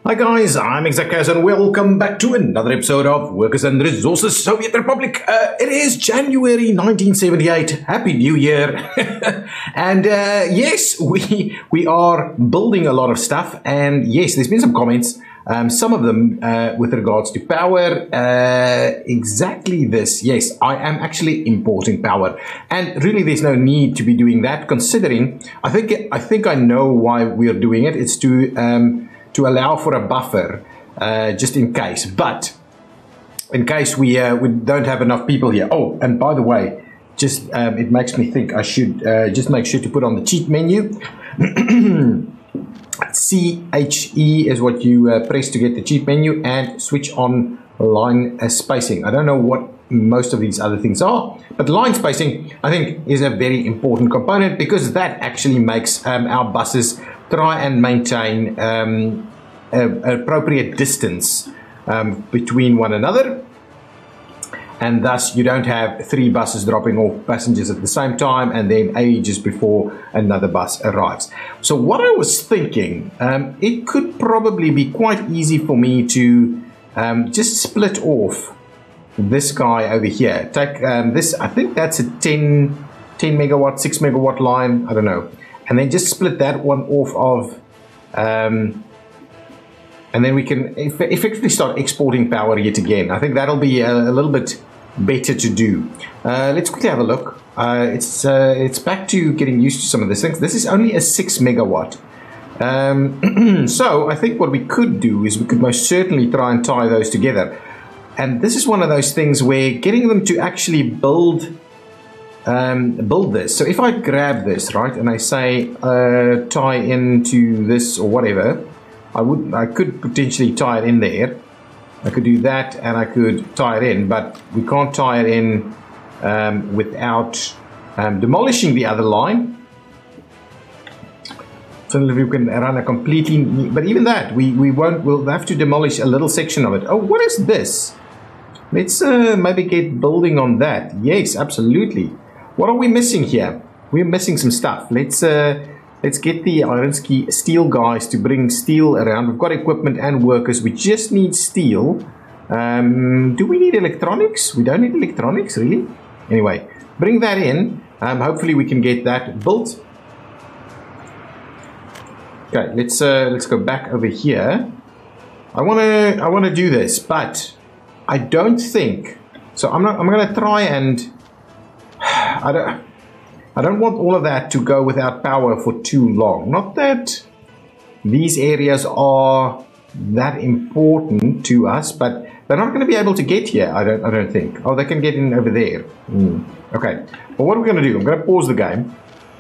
Hi guys, I'm ExactChaos and welcome back to another episode of Workers and Resources Soviet Republic. It is January 1978. Happy New Year. And yes, we are building a lot of stuff, and yes, there's been some comments, some of them with regards to power. Exactly this. Yes, I am actually importing power, and really there's no need to be doing that, considering I think I know why we are doing it. It's to allow for a buffer, just in case. But in case we don't have enough people here. Oh, and by the way, just it makes me think I should just make sure to put on the cheat menu. CHE is what you press to get the cheat menu, and switch on line spacing. I don't know what most of these other things are, but line spacing I think is a very important component, because that actually makes our buses try and maintain appropriate distance between one another, and thus you don't have three buses dropping off passengers at the same time and then ages before another bus arrives. So what I was thinking, it could probably be quite easy for me to just split off this guy over here. Take this, I think that's a 10 megawatt, 6 megawatt line, I don't know. And then just split that one off of, and then we can effectively start exporting power yet again. I think that'll be a little bit better to do. Let's quickly have a look. It's back to getting used to some of these things. This is only a 6 megawatt. So I think what we could do is we could most certainly try and tie those together. And this is one of those things where getting them to actually build this. So if I grab this, right, and I say tie into this or whatever, I could potentially tie it in there. I could do that, and I could tie it in, but we can't tie it in without demolishing the other line. So if we can run a completely, but even that we'll have to demolish a little section of it. Oh, what is this? Let's maybe get building on that. Yes, absolutely. What are we missing here? We're missing some stuff. Let's get the Ironsky steel guys to bring steel around. We've got equipment and workers. We just need steel. Do we need electronics? We don't need electronics, really. Anyway, bring that in. Hopefully we can get that built. Okay, let's go back over here. I wanna do this, but I don't think so. I'm gonna try and I don't want all of that to go without power for too long. Not that these areas are that important to us, but they're not going to be able to get here. I don't think. Oh, they can get in over there. Okay. Well, what are we going to do? I'm going to pause the game.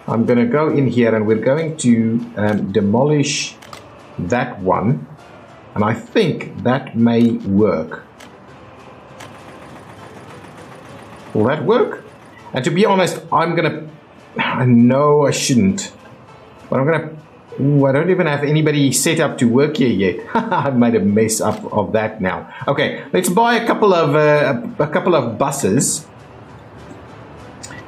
I'm going to go in here, and we're going to demolish that one, and I think that may work. Will that work? And to be honest, I know I shouldn't, but I'm gonna, I don't even have anybody set up to work here yet. I've made a mess up of that now. Okay, let's buy a couple of buses,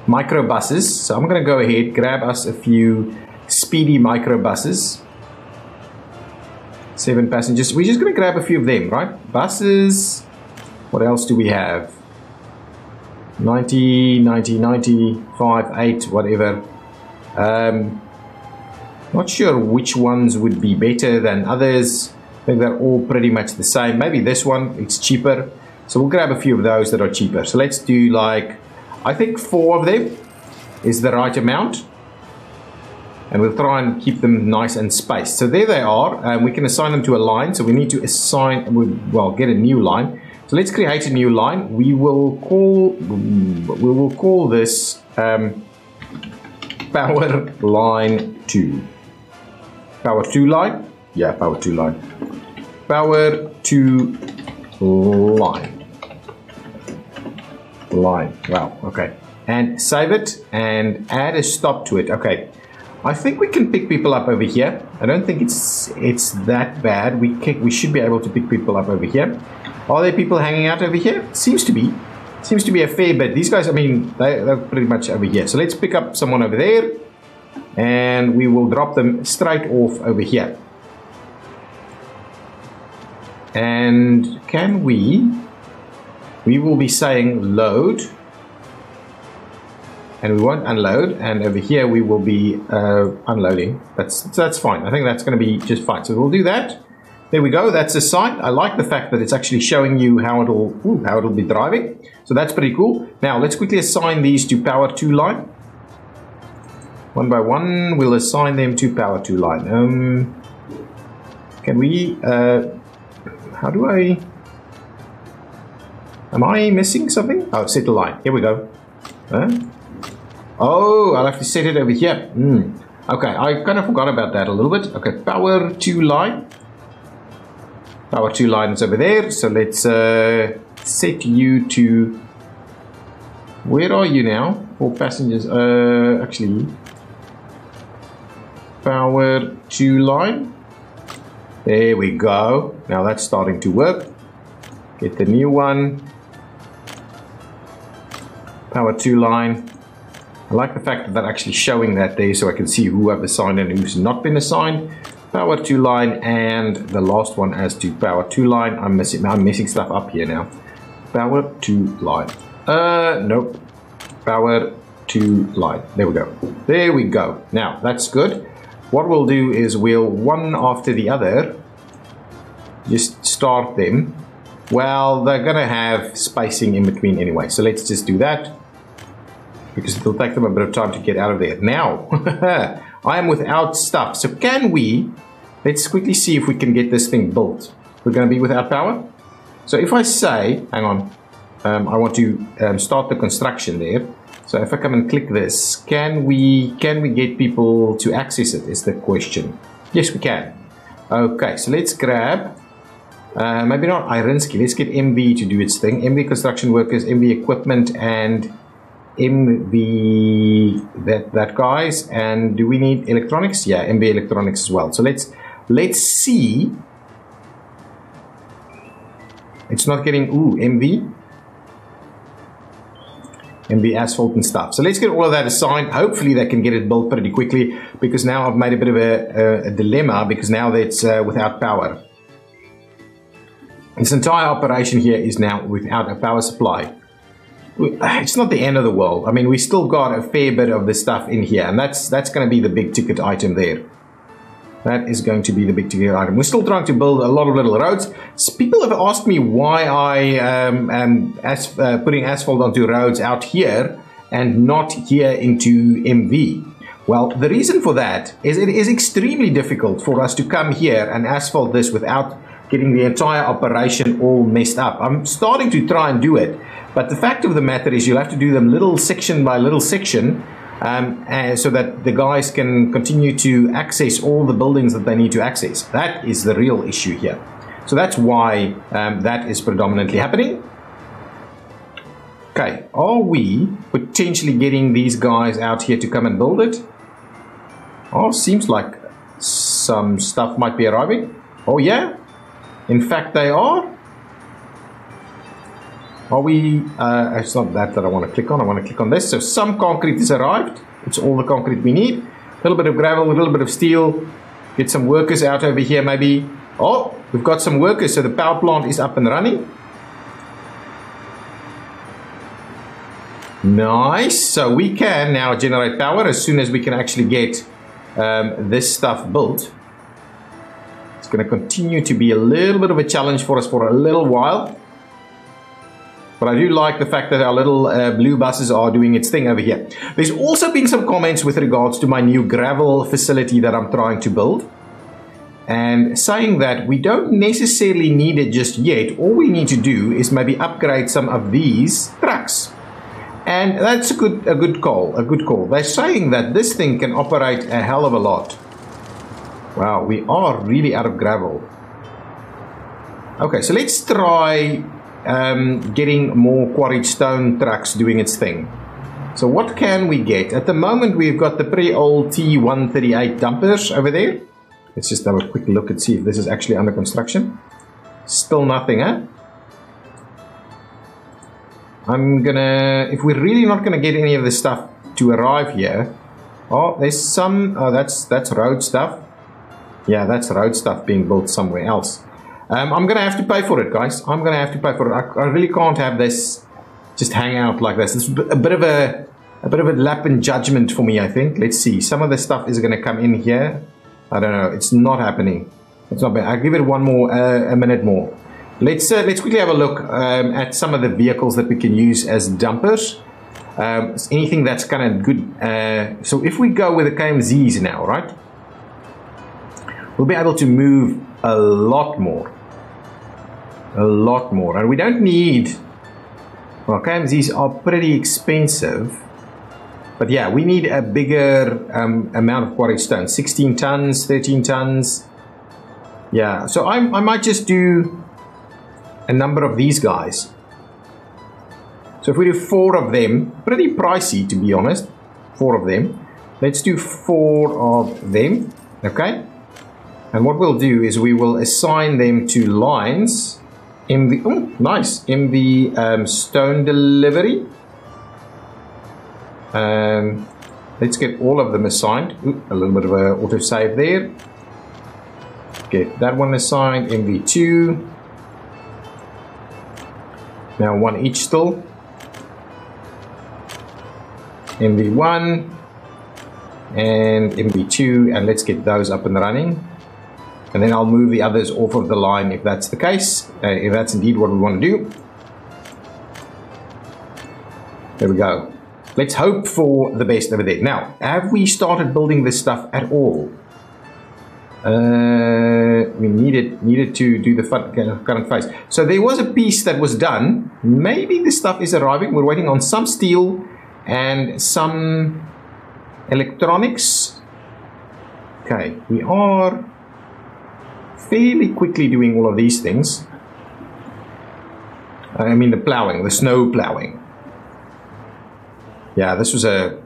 micro buses. So I'm gonna go ahead, grab us a few speedy micro buses. 7 passengers. We're just gonna grab a few of them, right? Buses. What else do we have? 90, 90, 95, 8, whatever. Not sure which ones would be better than others. I think they're all pretty much the same. Maybe this one, it's cheaper. So we'll grab a few of those that are cheaper. So let's do, like, I think 4 of them is the right amount. And we'll try and keep them nice and spaced. So there they are. We can assign them to a line. So we need to assign, well, get a new line. So let's create a new line. We will call this power line 2. Power 2 line? Yeah, power 2 line. Power 2 line. Line. Wow, okay. And save it and add a stop to it. Okay. I think we can pick people up over here. I don't think it's that bad. We should be able to pick people up over here. Are there people hanging out over here? Seems to be. Seems to be a fair bit. These guys, I mean, they're pretty much over here. So let's pick up someone over there. And we will drop them straight off over here. And can we will be saying load, and we won't unload, and over here we will be unloading. That's fine. I think that's going to be just fine. So we'll do that. There we go. That's a site. I like the fact that it's actually showing you how it'll be driving. So that's pretty cool. Now let's quickly assign these to power 2 line. One by one, we'll assign them to power 2 line. Can we? How do I? Am I missing something? Oh, set the line. Here we go. Oh, I'll have to set it over here. Okay, I kind of forgot about that a little bit. Okay, power 2 line. Power 2 line is over there. So let's set you to. Where are you now? For passengers. Actually, power 2 line. There we go. Now that's starting to work. Get the new one. Power 2 line. I like the fact that they're actually showing that there so I can see who I've assigned and who's not been assigned. Power 2 line, and the last one as to power 2 line. I'm messing stuff up here now. Power 2 line. Nope. Power 2 line. There we go. There we go. Now that's good. What we'll do is we'll one after the other just start them. Well, they're gonna have spacing in between anyway, so let's just do that because it'll take them a bit of time to get out of there. Now I am without stuff, so can we, let's quickly see if we can get this thing built. We're gonna be without power. So if I say, hang on, I want to start the construction there. So if I come and click this, can we get people to access it is the question. Yes, we can. Okay, so let's grab, maybe not Irinsky, let's get MV to do its thing. MV construction workers, MV equipment, and MV that guys. And do we need electronics? Yeah, MV electronics as well. So let's see. It's not getting, MV asphalt and stuff. So let's get all of that assigned. Hopefully they can get it built pretty quickly, because now I've made a bit of a dilemma, because now that's without power. This entire operation here is now without a power supply. It's not the end of the world. I mean, we still got a fair bit of this stuff in here, and that's going to be the big ticket item there. That is going to be the big ticket item. We're still trying to build a lot of little roads. People have asked me why I am putting asphalt onto roads out here and not here into MV. Well, the reason for that is it is extremely difficult for us to come here and asphalt this without getting the entire operation all messed up. I'm starting to try and do it, but the fact of the matter is you'll have to do them little section by little section, so that the guys can continue to access all the buildings that they need to access. That is the real issue here. So that's why that is predominantly happening. Okay, are we potentially getting these guys out here to come and build it? Oh, seems like some stuff might be arriving. Oh yeah, in fact they are. Are we, it's not that I want to click on, I want to click on this. So some concrete has arrived. It's all the concrete we need. A little bit of gravel, a little bit of steel. Get some workers out over here maybe. Oh, we've got some workers, so the power plant is up and running. Nice, so we can now generate power as soon as we can actually get this stuff built. It's going to continue to be a little bit of a challenge for us for a little while. But I do like the fact that our little blue buses are doing its thing over here. There's also been some comments with regards to my new gravel facility that I'm trying to build, and saying that we don't necessarily need it just yet. All we need to do is maybe upgrade some of these trucks. And that's a good call. They're saying that this thing can operate a hell of a lot. Wow, we are really out of gravel. Okay, so let's try getting more quarried stone trucks doing its thing. So what can we get? At the moment we've got the pretty old T138 dumpers over there. Let's just have a quick look and see if this is actually under construction. Still nothing, huh? I'm gonna, if we're really not gonna get any of this stuff to arrive here. Oh, there's some, oh that's road stuff. Yeah, that's road stuff being built somewhere else. I'm going to have to pay for it, guys. I'm going to have to pay for it. I really can't have this just hang out like this. It's a bit of a lap in judgment for me, I think. Let's see. Some of the stuff is going to come in here. I don't know. It's not happening. It's not bad. I'll give it a minute more. Let's quickly have a look at some of the vehicles that we can use as dumpers. Anything that's kind of good. So if we go with the KMZs now, right? We'll be able to move a lot more. A lot more. And we don't need... Well, KMZs are pretty expensive. But yeah, we need a bigger amount of quarry stone. 16 tons, 13 tons. Yeah, so I might just do a number of these guys. So if we do 4 of them, pretty pricey to be honest. 4 of them. Let's do 4 of them. Okay. And what we'll do is we will assign them to lines in the, oh, nice, in the stone delivery. Let's get all of them assigned. Ooh, a little bit of a autosave there. Get that one assigned, MV2. Now 1 each still. MV1 and MV2, and let's get those up and running. And then I'll move the others off of the line if that's the case, if that's indeed what we want to do. There we go. Let's hope for the best over there. Now, have we started building this stuff at all? We needed to do the current phase. So there was a piece that was done. Maybe the stuff is arriving. We're waiting on some steel and some electronics. Okay, we are fairly quickly doing all of these things. I mean the plowing, the snow plowing. Yeah, this was a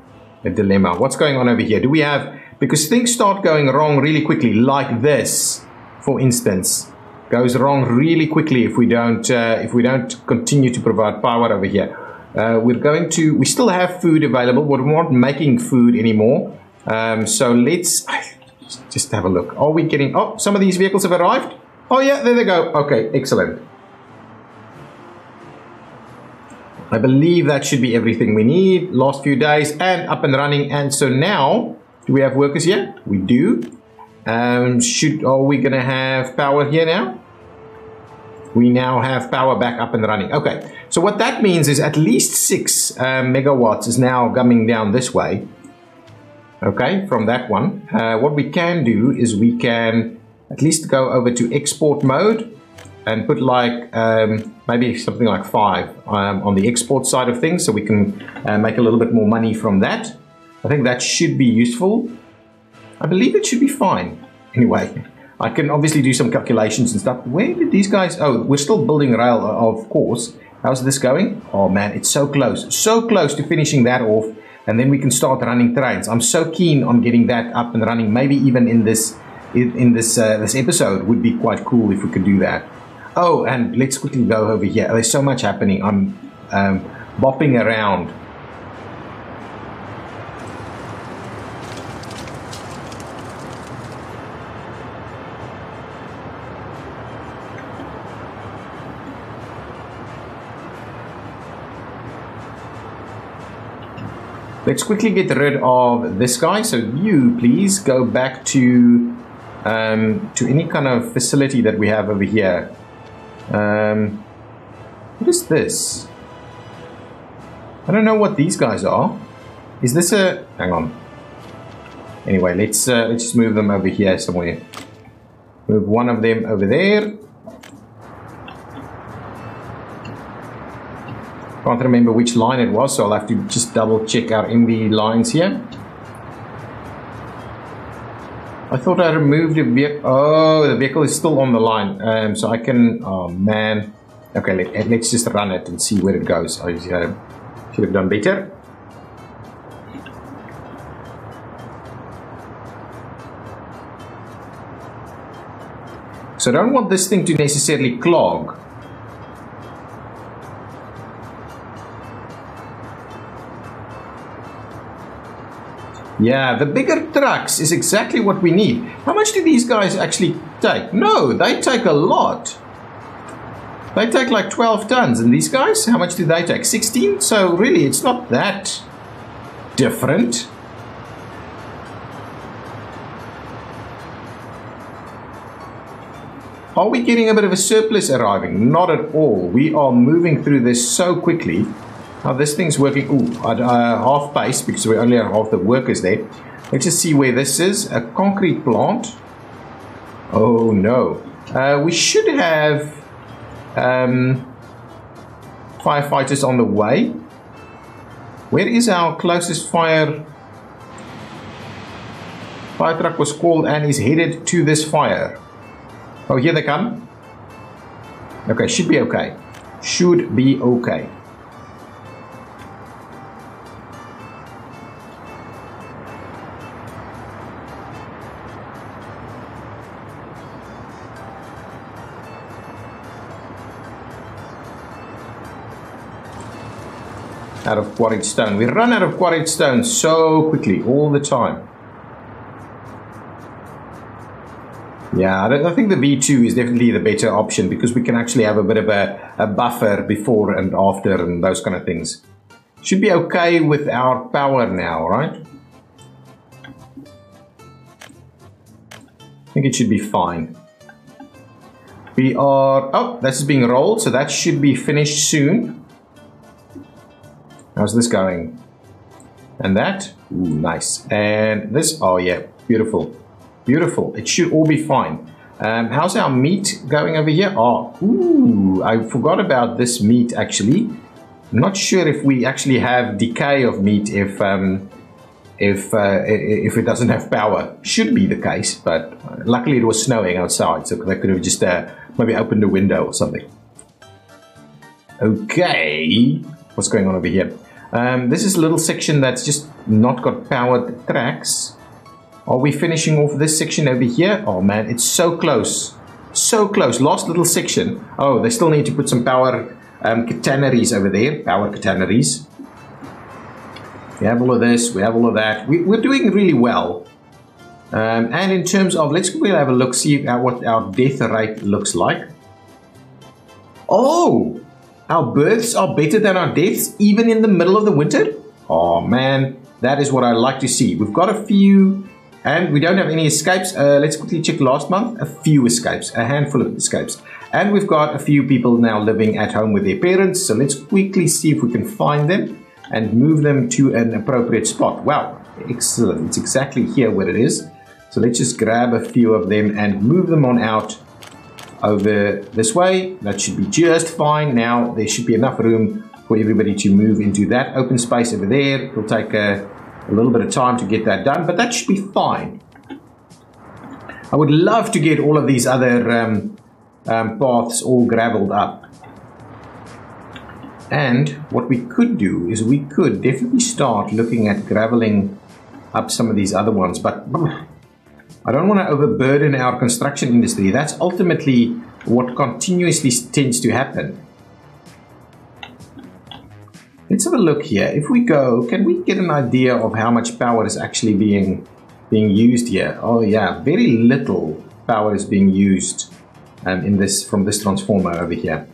dilemma. What's going on over here? Do we have, because things start going wrong really quickly, like this, for instance, goes wrong really quickly if we don't continue to provide power over here. We still have food available, but we're not making food anymore. So let's just have a look. Are we getting, oh, some of these vehicles have arrived. Oh yeah, there they go. Okay, excellent. I believe that should be everything we need. Last few days and up and running. And so now, do we have workers here? We do. Are we going to have power here now? We now have power back up and running. Okay, so what that means is at least 6 megawatts is now coming down this way. Okay, from that one. What we can do is we can at least go over to export mode and put like maybe something like 5 on the export side of things, so we can make a little bit more money from that. I think that should be useful. I believe it should be fine. Anyway, I can obviously do some calculations and stuff. Where did these guys... Oh, we're still building rail, of course. How's this going? Oh man, it's so close to finishing that off, and then we can start running trains. I'm so keen on getting that up and running. Maybe even in this episode would be quite cool if we could do that. Oh, and let's quickly go over here. There's so much happening. I'm bopping around. Let's quickly get rid of this guy. So you, please, go back to any kind of facility that we have over here. What is this? I don't know what these guys are. Is this a... Hang on. Anyway, let's just move them over here somewhere. Move one of them over there. Can't remember which line it was, so I'll have to just double check our MV lines here. I thought I removed the vehicle. Oh, the vehicle is still on the line. So I can... Oh, man. Okay, let's just run it and see where it goes. I should have done better. So I don't want this thing to necessarily clog. Yeah, the bigger trucks is exactly what we need. How much do these guys actually take? No, they take a lot. They take like 12 tons. And these guys, how much do they take? 16? So really, it's not that different. Are we getting a bit of a surplus arriving? Not at all. We are moving through this so quickly. Now this thing's working at half pace because we only have half the workers there. Let's just see where this is. A concrete plant. Oh no. We should have firefighters on the way. Where is our closest fire truck was called and is headed to this fire. Oh, here they come. Okay, should be okay. Should be okay. Out of quarried stone. We run out of quarried stone so quickly, all the time. Yeah, I think the V2 is definitely the better option because we can actually have a bit of a buffer before and after and those kind of things. Should be okay with our power now, right? I think it should be fine. We are... Oh, this is being rolled, so that should be finished soon. How's this going? And that? Ooh, nice. And this? Oh yeah, beautiful. Beautiful. It should all be fine. How's our meat going over here? Oh, ooh, I forgot about this meat actually. I'm not sure if we actually have decay of meat if it doesn't have power. Should be the case, but luckily it was snowing outside, so they could have just maybe opened a window or something. Okay, what's going on over here? This is a little section that's just not got powered tracks. Are we finishing off this section over here? Oh man, it's so close. So close. Last little section. Oh, they still need to put some power catenaries over there. Power catenaries. We have all of this. We have all of that. We're doing really well. And in terms of, let's quickly have a look, see what our death rate looks like. Oh, our births are better than our deaths, even in the middle of the winter. Oh man, that is what I like to see. We've got a few... And we don't have any escapes. Let's quickly check last month. A few escapes. A handful of escapes. And we've got a few people now living at home with their parents. So let's quickly see if we can find them and move them to an appropriate spot. Wow. Excellent. It's exactly here where it is. So let's just grab a few of them and move them on out over this way. That should be just fine. Now there should be enough room for everybody to move into that open space over there. It'll take a little bit of time to get that done, but that should be fine. I would love to get all of these other paths all gravelled up. And what we could do is we could definitely start looking at gravelling up some of these other ones, but I don't want to overburden our construction industry. That's ultimately what continuously tends to happen. Let's have a look here. If we go, can we get an idea of how much power is actually being used here? Oh yeah, very little power is being used from this transformer over here.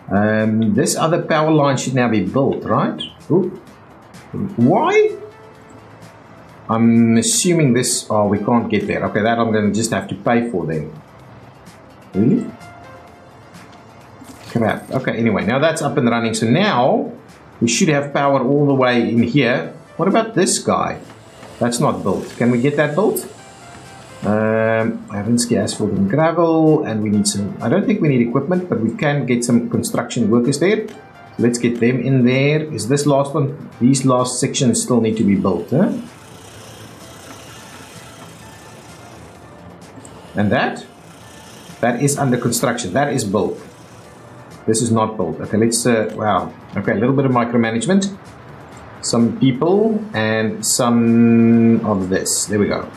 This other power line should now be built, right? Ooh. Why? I'm assuming this... Oh, we can't get there. Okay, that I'm going to just have to pay for then. Really? Crap. Okay, anyway, now that's up and running. So now... we should have power all the way in here. What about this guy? That's not built. Can we get that built? Asphalt and gravel, and we need some... I don't think we need equipment, but we can get some construction workers there. Let's get them in there. Is this last one? These last sections still need to be built, huh? And that is under construction. That is built. This is not built. Okay, let's... wow. Okay, a little bit of micromanagement. Some people and some of this. There we go.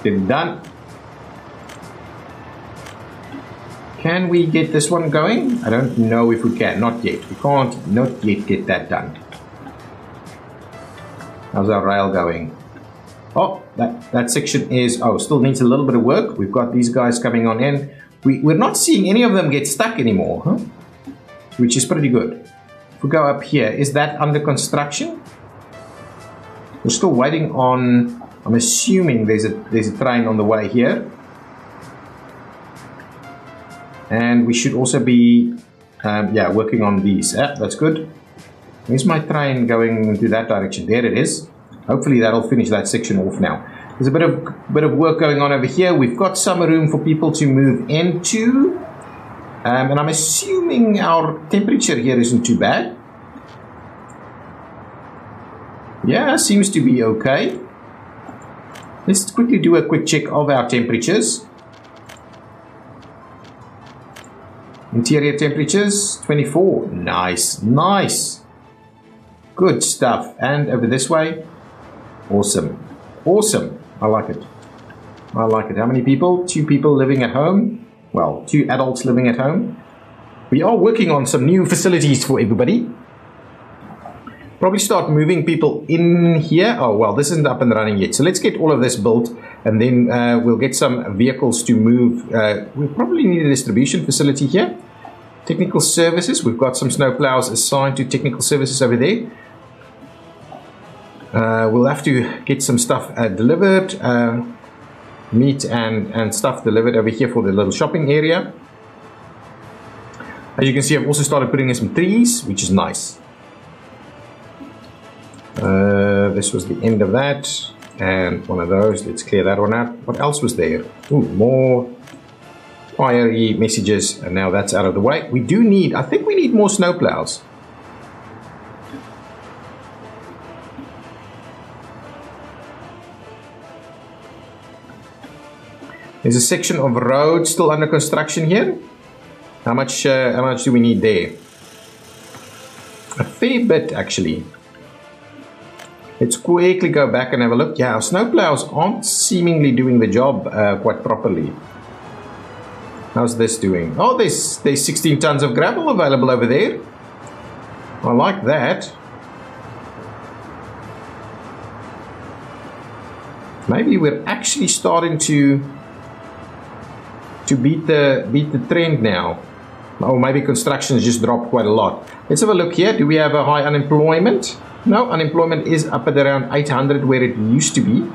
Get it done. Can we get this one going? I don't know if we can. Not yet. We can't not yet get that done. How's our rail going? Oh, that section is, still needs a little bit of work. We've got these guys coming on in. We're not seeing any of them get stuck anymore, huh? Which is pretty good. If we go up here, is that under construction? We're still waiting on, I'm assuming there's a train on the way here. And we should also be, working on these. That's good. Where's my train going into that direction? There it is. Hopefully that'll finish that section off now. There's a bit of work going on over here. We've got some room for people to move into. And I'm assuming our temperature here isn't too bad. Yeah, seems to be okay. Let's quickly do a quick check of our temperatures. Interior temperatures, 24. Nice, nice. Good stuff. And over this way, awesome. Awesome. I like it. I like it. How many people? 2 people living at home. Well, 2 adults living at home. We are working on some new facilities for everybody. Probably start moving people in here. Oh, well, this isn't up and running yet. So let's get all of this built, and then we'll get some vehicles to move. We'll probably need a distribution facility here. Technical services. We've got some snow plows assigned to technical services over there. We'll have to get some stuff delivered. Meat and stuff delivered over here for the little shopping area. As you can see, I've also started putting in some trees, which is nice. This was the end of that, and one of those. Let's clear that one out. What else was there? Ooh, more fiery messages, and now that's out of the way. We do need, I think we need more snow plows. There's a section of road still under construction here. How much do we need there? A fair bit, actually. Let's quickly go back and have a look. Yeah, our snowplows aren't seemingly doing the job quite properly. How's this doing? Oh, there's 16 tons of gravel available over there. I like that. Maybe we're actually starting to beat the trend now. Or maybe construction has just dropped quite a lot. Let's have a look here. Do we have a high unemployment? No, unemployment is up at around 800 where it used to be.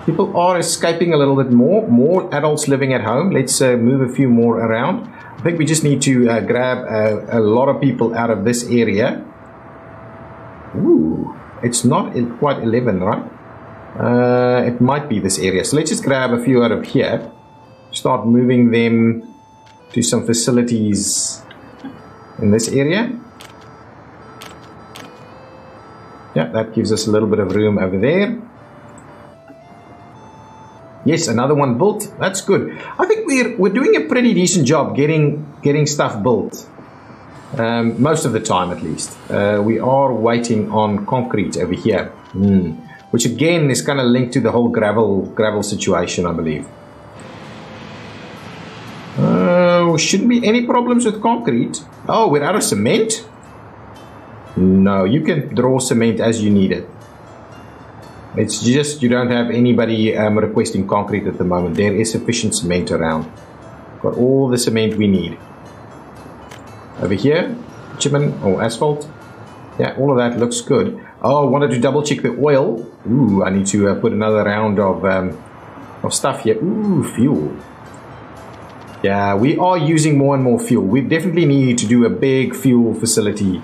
People are escaping a little bit more. More adults living at home. Let's move a few more around. I think we just need to grab a lot of people out of this area. Ooh, it's not quite 11, right? It might be this area. So let's just grab a few out of here. Start moving them to some facilities in this area. Yeah, that gives us a little bit of room over there. Yes, another one built. That's good. I think we're doing a pretty decent job getting stuff built. Most of the time, at least. We are waiting on concrete over here, which again is kind of linked to the whole gravel situation, I believe. Shouldn't be any problems with concrete. Oh, we're out of cement? No, you can draw cement as you need it. It's just you don't have anybody requesting concrete at the moment. There is sufficient cement around. Got all the cement we need. Over here, bitumen or asphalt. Yeah, all of that looks good. Oh, I wanted to double check the oil. Ooh, I need to put another round of stuff here. Ooh, fuel. Yeah, we are using more and more fuel. We definitely need to do a big fuel facility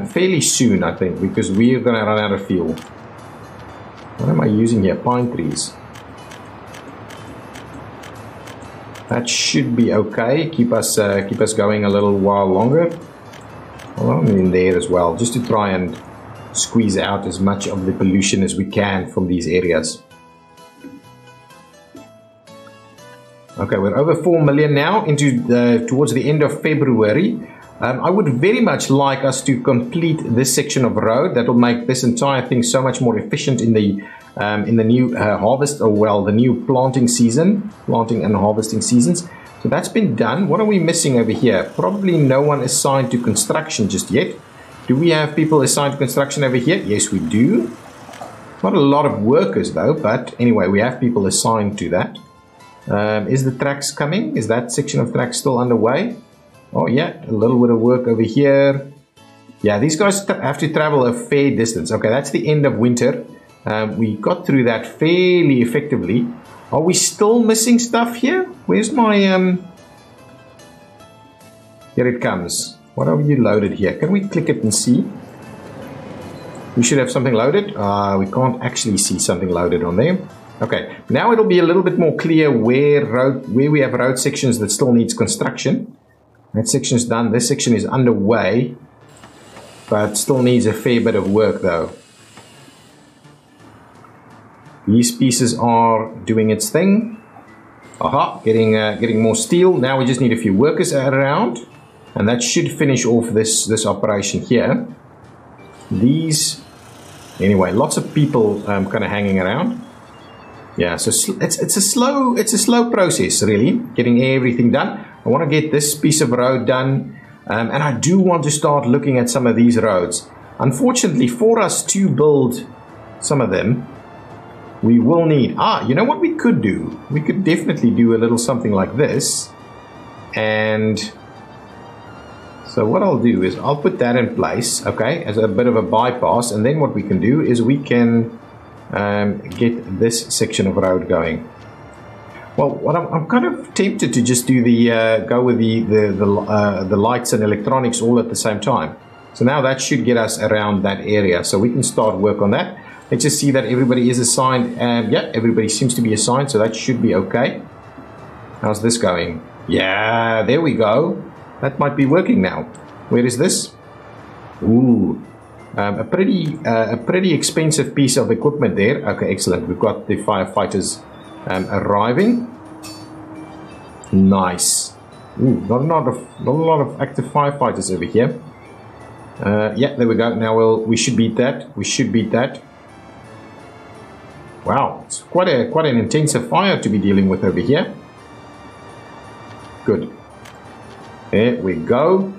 fairly soon, I think, because we're going to run out of fuel. What am I using here? Pine trees. That should be okay. Keep us going a little while longer. Well, in there as well, just to try and squeeze out as much of the pollution as we can from these areas. Okay, we're over 4 million now into towards the end of February. I would very much like us to complete this section of road. That will make this entire thing so much more efficient in the new harvest, or well, the new planting and harvesting seasons. So that's been done. What are we missing over here? Probably no one assigned to construction just yet. Do we have people assigned to construction over here? Yes, we do. Not a lot of workers though, but anyway, we have people assigned to that. Is the tracks coming? Is that section of tracks still underway? Oh yeah, a little bit of work over here. Yeah, these guys have to travel a fair distance. Okay, that's the end of winter. We got through that fairly effectively. Are we still missing stuff here? Where's my... Here it comes. What have you loaded here? Can we click it and see? We should have something loaded. We can't actually see something loaded on there. Okay, now it'll be a little bit more clear where we have road sections that still needs construction. That section's done. This section is underway, but still needs a fair bit of work though. These pieces are doing its thing. Aha, getting more steel. Now we just need a few workers around, and that should finish off this operation here. These, anyway, lots of people kind of hanging around. Yeah, so it's a slow process really, getting everything done. I want to get this piece of road done, and I do want to start looking at some of these roads. Unfortunately, for us to build some of them, we will need, you know what we could do? We could definitely do a little something like this. And so what I'll do is I'll put that in place, okay, as a bit of a bypass. And then what we can do is we can get this section of road going. Well, what I'm kind of tempted to just do go with the lights and electronics all at the same time. So now that should get us around that area. So we can start work on that. Let's just see that everybody is assigned, and yeah, everybody seems to be assigned, so that should be okay. How's this going? Yeah, there we go. That might be working now. Where is this? Ooh, a pretty expensive piece of equipment there. Okay, excellent. We've got the firefighters arriving. Nice. Ooh, not a lot of active firefighters over here. Yeah, there we go. Now we should beat that. We should beat that. Wow, it's quite an intensive fire to be dealing with over here. Good. There we go.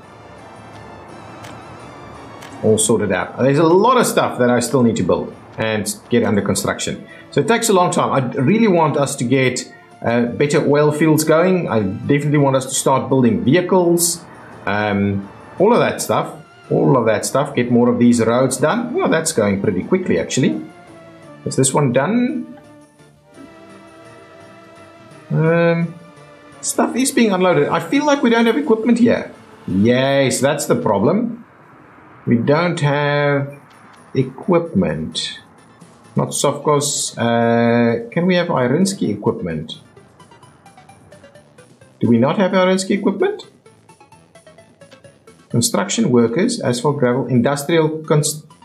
All sorted out. There's a lot of stuff that I still need to build and get under construction. So it takes a long time. I really want us to get better oil fields going. I definitely want us to start building vehicles. All of that stuff. All of that stuff. Get more of these roads done. Well, that's going pretty quickly actually. Is this one done? Stuff is being unloaded. I feel like we don't have equipment here. Yes, that's the problem. We don't have equipment. Not Sofkos. Can we have Ironsky equipment? Do we not have Ironsky equipment? Construction workers, asphalt, gravel, industrial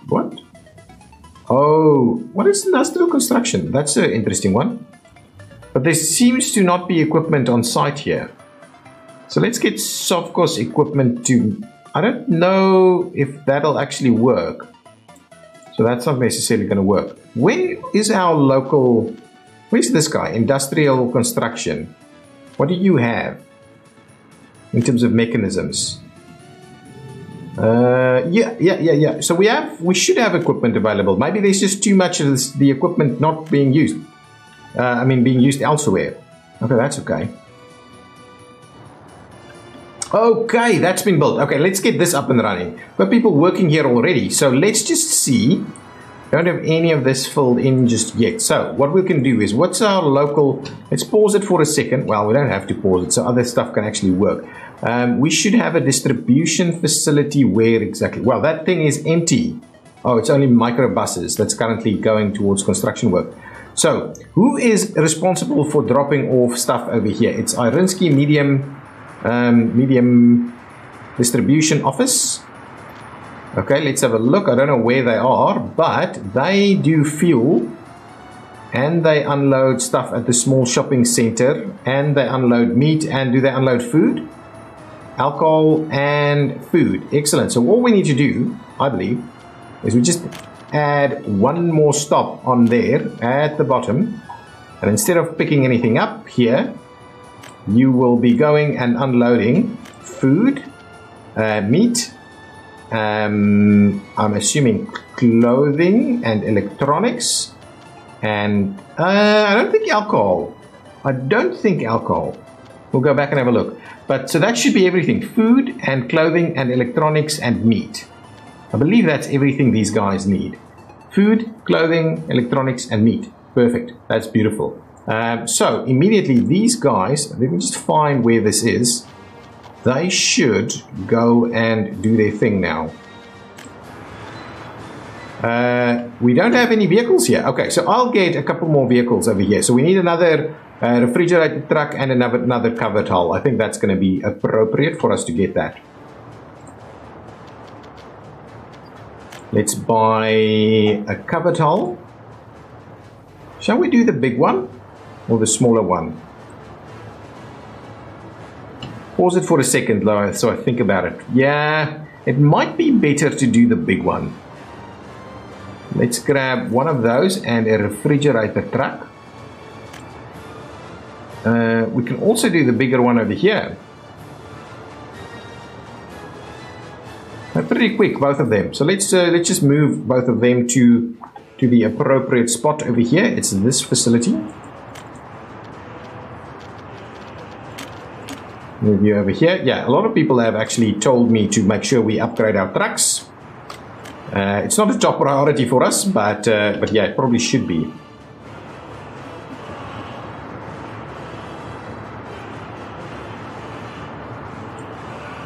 what? Oh, what is industrial construction? That's an interesting one. But there seems to not be equipment on site here. So let's get Sofkos equipment to... I don't know if that'll actually work. So that's not necessarily going to work. When is our local... Where's this guy? Industrial construction. What do you have in terms of mechanisms? Yeah. So we should have equipment available. Maybe there's just too much of the equipment not being used. Being used elsewhere. Okay, that's okay. Okay, that's been built. Okay, let's get this up and running. We've got people working here already. So let's just see. Don't have any of this filled in just yet. So what we can do is, what's our local... Let's pause it for a second. Well, we don't have to pause it, so other stuff can actually work. We should have a distribution facility where exactly? Well, that thing is empty. Oh, it's only microbuses that's currently going towards construction work. So, who is responsible for dropping off stuff over here? It's Ironsky medium distribution office. Okay, let's have a look. I don't know where they are, but they do fuel and they unload stuff at the small shopping center, and they unload meat, and do they unload food? Alcohol and food. Excellent. So all we need to do, I believe, is we just add one more stop on there at the bottom, and instead of picking anything up here, you will be going and unloading food, meat, I'm assuming clothing and electronics, and I don't think alcohol. I don't think alcohol. We'll go back and have a look. But so that should be everything. Food and clothing and electronics and meat. I believe that's everything these guys need. Food, clothing, electronics and meat. Perfect. That's beautiful. So immediately these guys, let me just find where this is. They should go and do their thing now. We don't have any vehicles here. Okay, so I'll get a couple more vehicles over here. So we need another refrigerated truck and another covered hull. I think that's going to be appropriate for us to get that. Let's buy a covered hull. Shall we do the big one or the smaller one? Pause it for a second, so I think about it. Yeah, it might be better to do the big one. Let's grab one of those and a refrigerator truck. We can also do the bigger one over here. They're pretty quick, both of them. So let's just move both of them to the appropriate spot over here. It's this facility. Move you over here. Yeah, a lot of people have actually told me to make sure we upgrade our trucks. It's not a top priority for us, but yeah, it probably should be.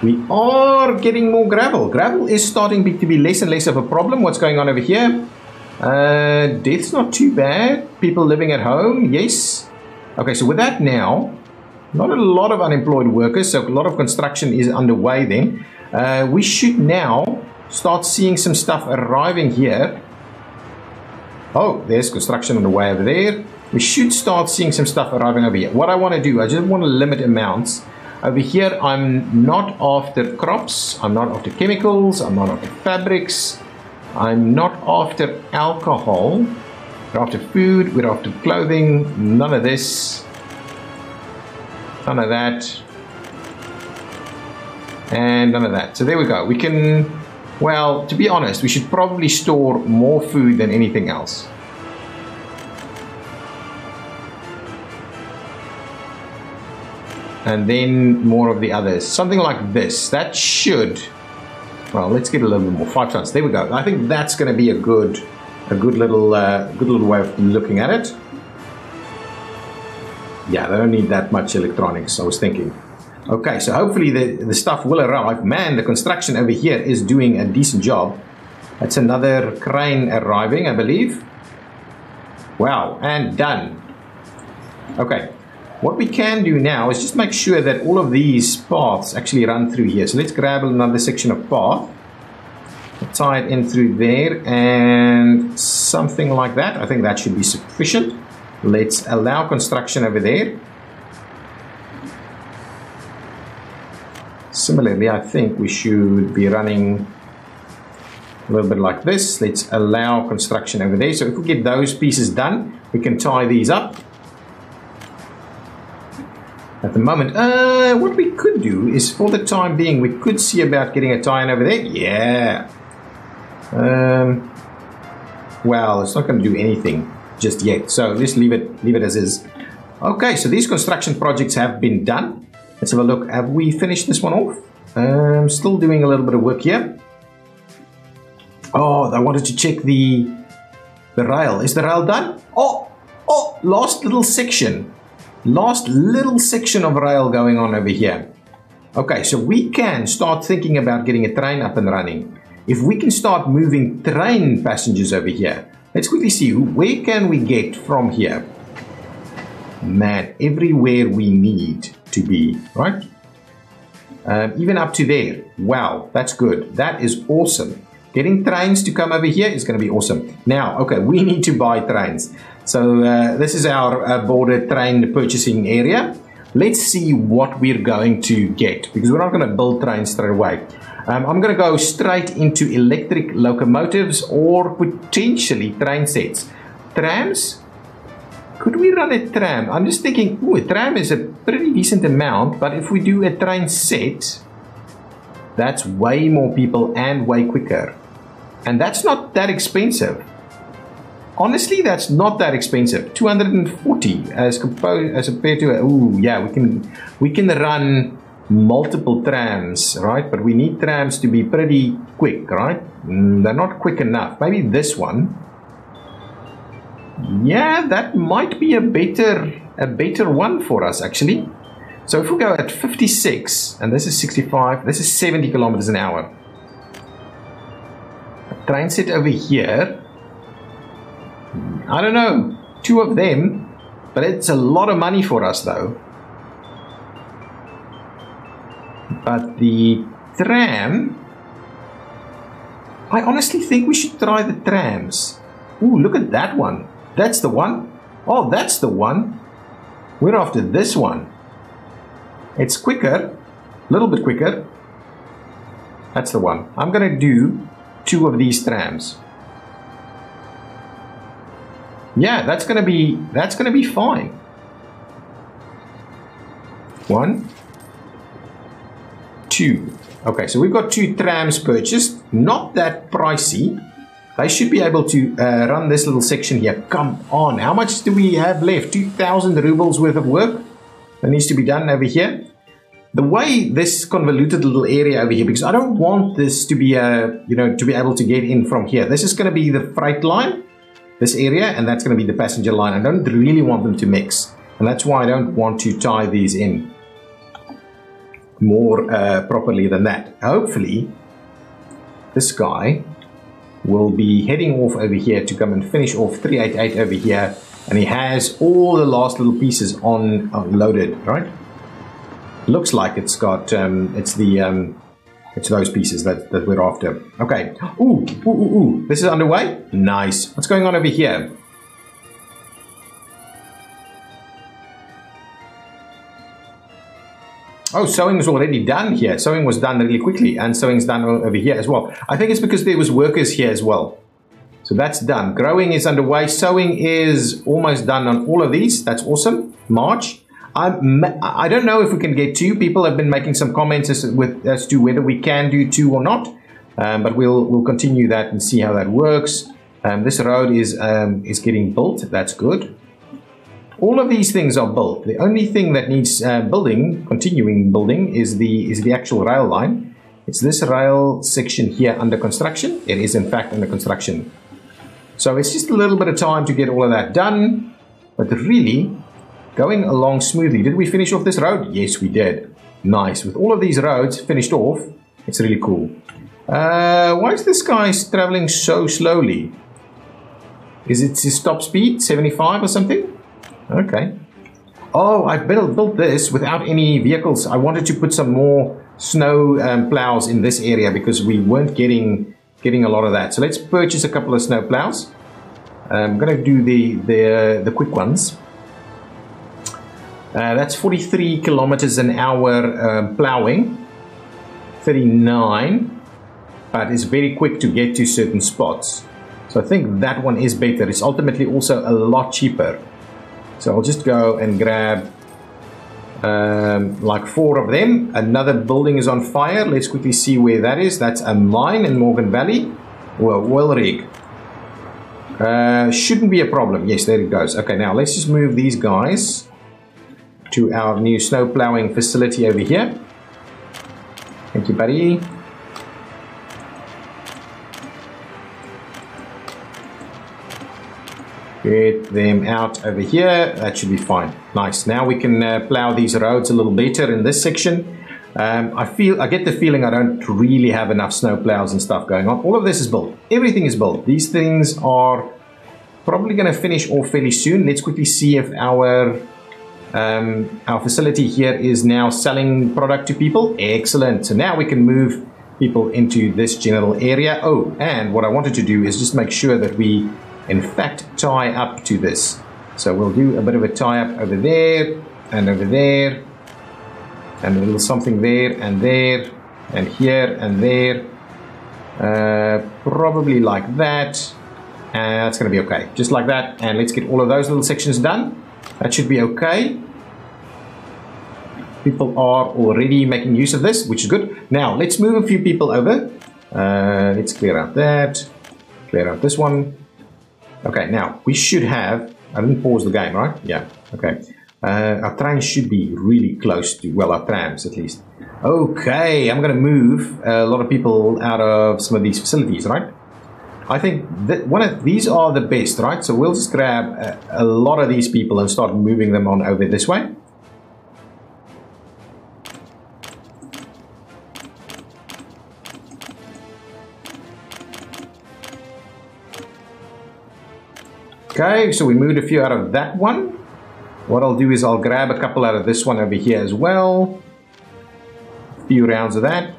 We are getting more gravel. Gravel is starting to be less and less of a problem. What's going on over here? Death's not too bad. People living at home, yes. Okay, so with that now, not a lot of unemployed workers, so a lot of construction is underway then. We should now start seeing some stuff arriving here. Oh, there's construction underway over there. We should start seeing some stuff arriving over here. What I want to do, I just want to limit amounts. Over here, I'm not after crops, I'm not after chemicals, I'm not after fabrics, I'm not after alcohol, we're after food, we're after clothing, none of this, none of that, and none of that. So there we go. We can, well, to be honest, we should probably store more food than anything else. And then more of the others. Something like this. That should, well, let's get a little bit more. 5 tons. There we go. I think that's going to be a good little way of looking at it. Yeah, they don't need that much electronics, I was thinking. Okay, so hopefully the stuff will arrive. Man, the construction over here is doing a decent job. That's another crane arriving, I believe. Wow, and done. Okay. What we can do now is just make sure that all of these paths actually run through here. So let's grab another section of path, tie it in through there, and something like that. I think that should be sufficient. Let's allow construction over there. Similarly, I think we should be running a little bit like this. Let's allow construction over there. So if we get those pieces done, we can tie these up. At the moment, what we could do is, for the time being, we could see about getting a tie-in over there. Yeah. Well, it's not going to do anything just yet. So let's leave it as is. Okay, so these construction projects have been done. Let's have a look. Have we finished this one off? Still doing a little bit of work here. Oh, I wanted to check the rail. Is the rail done? Oh, last little section. Last little section of rail going on over here. Okay, so we can start thinking about getting a train up and running. If we can start moving train passengers over here, let's quickly see, where can we get from here? Man, everywhere we need to be, right? Even up to there. Wow, that's good. That is awesome. Getting trains to come over here is going to be awesome. Now, okay, we need to buy trains. So this is our border train purchasing area. Let's see what we're going to get, because we're not going to build trains straight away. I'm going to go straight into electric locomotives or potentially train sets. Trams? Could we run a tram? I'm just thinking, ooh, a tram is a pretty decent amount, but if we do a train set, That's way more people and way quicker. And that's not that expensive. Honestly, that's not that expensive. 240 as compared to, oh yeah, we can run multiple trams, right? But we need trams to be pretty quick, right? They're not quick enough. Maybe this one. Yeah, that might be a better one for us actually. So if we go at 56 and this is 65, this is 70 kilometers an hour. Train set over here. I don't know, 2 of them, but it's a lot of money for us though. But the tram, I honestly think we should try the trams. Ooh, look at that one. That's the one. Oh, that's the one. We're after this one. It's quicker, a little bit quicker. That's the one. I'm gonna do 2 of these trams. Yeah, that's gonna be fine. 1, 2. Okay, so we've got 2 trams purchased. Not that pricey. They should be able to run this little section here. Come on, how much do we have left? 2,000 rubles worth of work that needs to be done over here. The way this convoluted little area over here, because I don't want this to be to be able to get in from here. This is going to be the freight line, this area, and that's going to be the passenger line. I don't really want them to mix, and that's why I don't want to tie these in more properly than that. Hopefully, this guy will be heading off over here to come and finish off 388 over here, and he has all the last little pieces on loaded, right? Looks like it's got it's those pieces that we're after. Okay. Ooh. This is underway. Nice. What's going on over here? Oh, sewing is already done here. Sewing was done really quickly, and sewing's done over here as well. I think it's because there was workers here as well. So that's done. Growing is underway. Sewing is almost done on all of these. That's awesome. March. I don't know if we can get 2. People have been making some comments as to whether we can do 2 or not, but we'll continue that and see how that works. This road is getting built. That's good. All of these things are built. The only thing that needs continuing building, is the actual rail line. It's this rail section here under construction. It is in fact under construction. So it's just a little bit of time to get all of that done, but really going along smoothly. Did we finish off this road? Yes, we did. Nice. With all of these roads finished off, it's really cool. Why is this guy traveling so slowly? Is it his top speed? 75 or something? Okay. Oh, I built this without any vehicles. I wanted to put some more snow plows in this area because we weren't getting a lot of that. So let's purchase a couple of snow plows. I'm going to do the quick ones. That's 43 kilometers an hour plowing, 39, but it's very quick to get to certain spots. So I think that one is better. It's ultimately also a lot cheaper. So I'll just go and grab like 4 of them. Another building is on fire. Let's quickly see where that is. That's a mine in Morgan Valley. Well, oil rig. Shouldn't be a problem. Yes, there it goes. Okay, now let's just move these guys to our new snow plowing facility over here. Thank you, buddy. Get them out over here. That should be fine. Nice. Now we can plow these roads a little better in this section. I get the feeling I don't really have enough snow plows and stuff going on. All of this is built. Everything is built. These things are probably going to finish off fairly soon. Let's quickly see if our facility here is now selling product to people. Excellent. So now we can move people into this general area. Oh, and what I wanted to do is just make sure that we in fact tie up to this. So we'll do a bit of a tie up over there and over there and a little something there and here and there, probably like that, and that's going to be okay, just like that. And let's get all of those little sections done. That should be okay. People are already making use of this, which is good. Now, let's move a few people over. Let's clear out that. Clear out this one. Okay, now, we should have... I didn't pause the game, right? Yeah, okay. Our trains should be really close to... Well, our trams, at least. Okay, I'm going to move a lot of people out of some of these facilities, right? I think that these are the best, right? So we'll just grab a lot of these people and start moving them on over this way. Okay, so we moved a few out of that one. What I'll do is I'll grab a couple out of this one over here as well. A few rounds of that.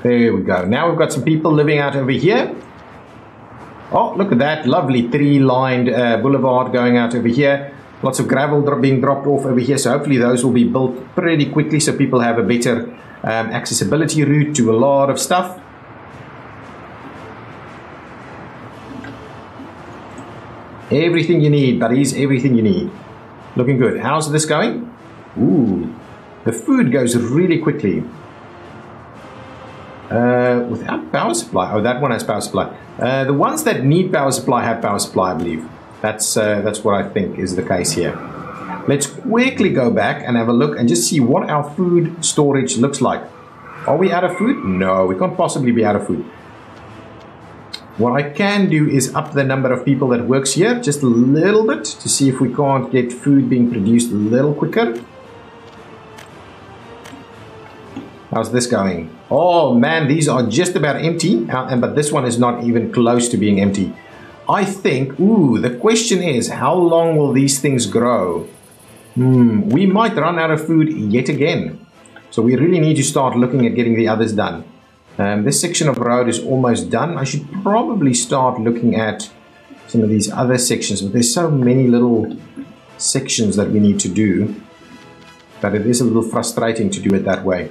There we go. Now we've got some people living out over here. Oh, look at that. Lovely tree-lined boulevard going out over here. Lots of gravel being dropped off over here. So hopefully those will be built pretty quickly so people have a better accessibility route to a lot of stuff. Everything you need, buddies. Everything you need. Looking good. How's this going? Ooh. The food goes really quickly. Without power supply. Oh, that one has power supply. The ones that need power supply have power supply, I believe. That's what I think is the case here. Let's quickly go back and have a look and just see what our food storage looks like. Are we out of food? No, we can't possibly be out of food. What I can do is up the number of people that works here just a little bit to see if we can't get food being produced a little quicker. How's this going? Oh man, these are just about empty, but this one is not even close to being empty. I think, ooh, the question is, how long will these things grow? We might run out of food yet again. So we really need to start looking at getting the others done. This section of road is almost done. I should probably start looking at some of these other sections, but there's so many little sections that we need to do that it is a little frustrating to do it that way.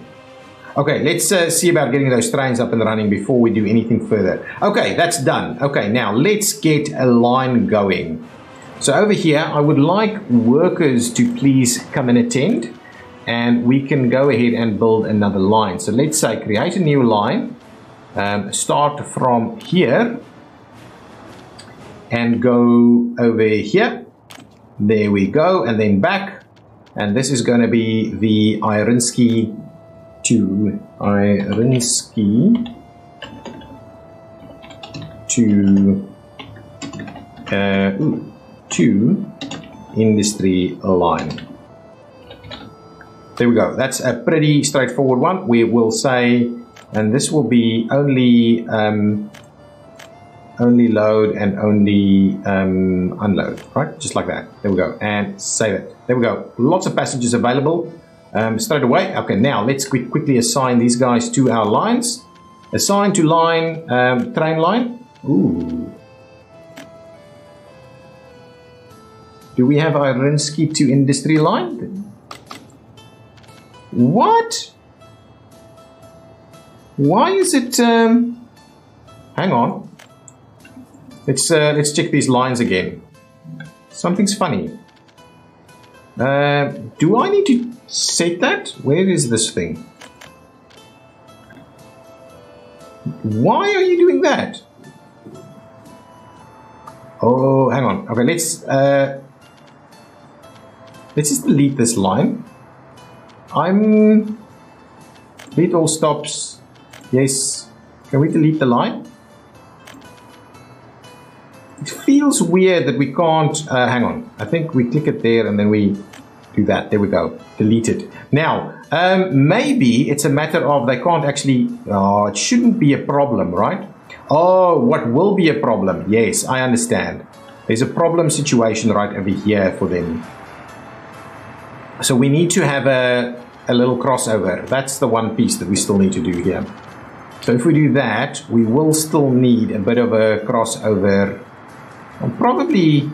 Okay, let's see about getting those trains up and running before we do anything further. Okay, that's done. Okay, now let's get a line going. So over here, I would like workers to please come and attend, and we can go ahead and build another line. So let's say create a new line, start from here, and go over here. There we go, and then back. And this is going to be the Irinsky to industry line. There we go. That's a pretty straightforward one. We will say, and this will be only load and only unload, right? Just like that. There we go. And save it. There we go. Lots of passengers available. Straight away. Okay, now let's quickly assign these guys to our lines. Assign to line, train line. Ooh. Do we have Irinsky to industry line? What? Why is it? Hang on. Let's check these lines again. Something's funny. Do I need to set that? Where is this thing? Why are you doing that? Oh, hang on. Okay, let's just delete this line. Delete all stops. Yes. Can we delete the line? It feels weird that we can't. Hang on. I think we click it there and then we do that. There we go. Delete it. Now, maybe it's a matter of they can't actually. Oh, it shouldn't be a problem, right? Oh, what will be a problem? Yes, I understand. There's a problem situation right over here for them. So we need to have a little crossover. That's the one piece that we still need to do here. So if we do that, we will still need a bit of a crossover. I'll probably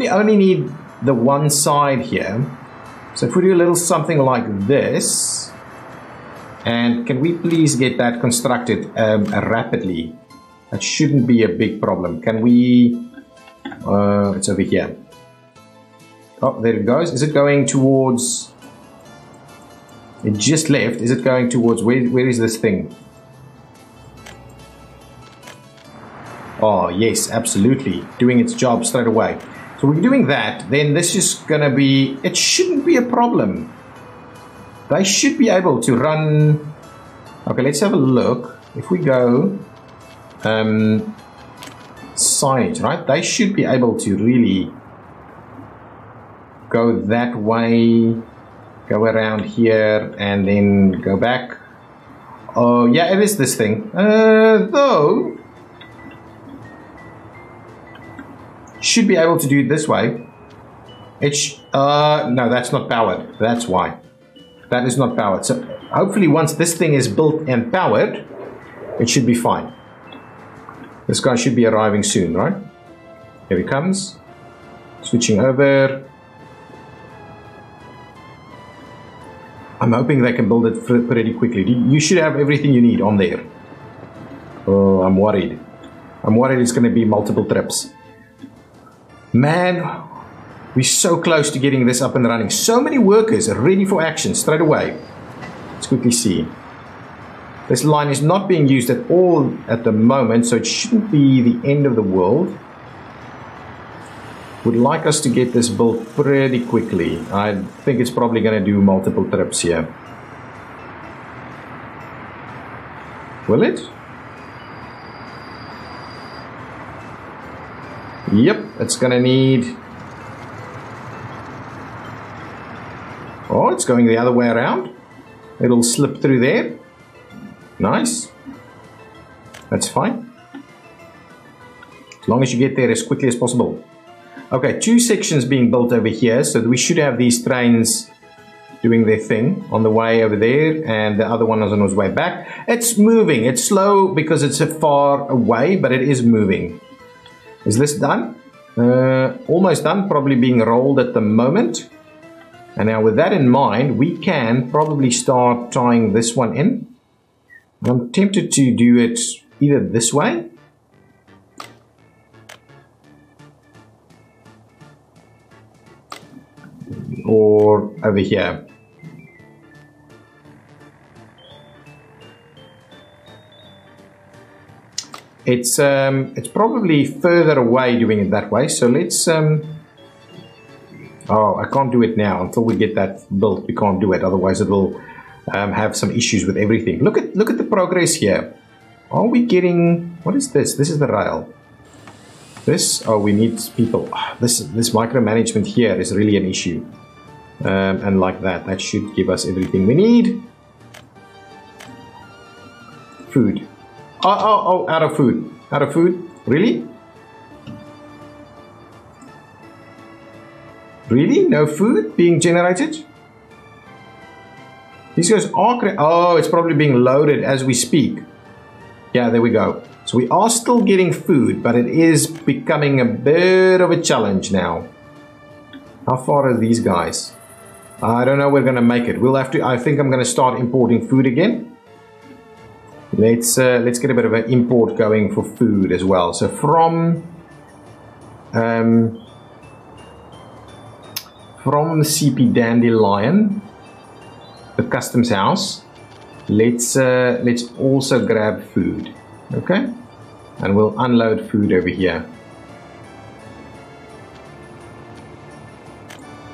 only need the one side here. So if we do a little something like this, and can we please get that constructed rapidly? That shouldn't be a big problem. Can we... it's over here. Oh, there it goes. Is it going towards... It just left. Is it going towards... Where is this thing? Oh, yes, absolutely. Doing its job straight away. So we're doing that. Then this is going to be... It shouldn't be a problem. They should be able to run... Okay, let's have a look. If we go... signage, right? They should be able to really go that way, go around here, and then go back. Oh, yeah, it is this thing. Though, should be able to do it this way. No, that's not powered. That's why. That is not powered. So hopefully once this thing is built and powered, it should be fine. This guy should be arriving soon, right? Here he comes. Switching over. I'm hoping they can build it pretty quickly. You should have everything you need on there. Oh, I'm worried. I'm worried it's going to be multiple trips. Man, we're so close to getting this up and running. So many workers are ready for action straight away. Let's quickly see. This line is not being used at all at the moment, so it shouldn't be the end of the world. Would like us to get this built pretty quickly. I think it's probably going to do multiple trips here. Will it? Yep, it's going to need... Oh, it's going the other way around. It'll slip through there. Nice. That's fine. As long as you get there as quickly as possible. Okay, 2 sections being built over here, so we should have these trains doing their thing on the way over there, and the other one is on its way back. It's moving. It's slow because it's far away, but it is moving. Is this done? Almost done, probably being rolled at the moment. And now with that in mind, we can probably start tying this one in. I'm tempted to do it either this way or over here. It's probably further away doing it that way, so let's oh, I can't do it now until we get that built. We can't do it, otherwise it will have some issues with everything. Look at the progress here. Are we getting... What is this? This is the rail. This... Oh, we need people. This micromanagement here is really an issue. And like that. That should give us everything we need. Food. Oh, out of food. Out of food? Really? Really? No food being generated? These guys are... Oh, it's probably being loaded as we speak. Yeah, there we go. So we are still getting food, but it is becoming a bit of a challenge now. How far are these guys? I don't know we're going to make it. We'll have to... I think I'm going to start importing food again. Let's get a bit of an import going for food as well. So from the CP Dandelion, the customs house, let's also grab food, okay? And we'll unload food over here.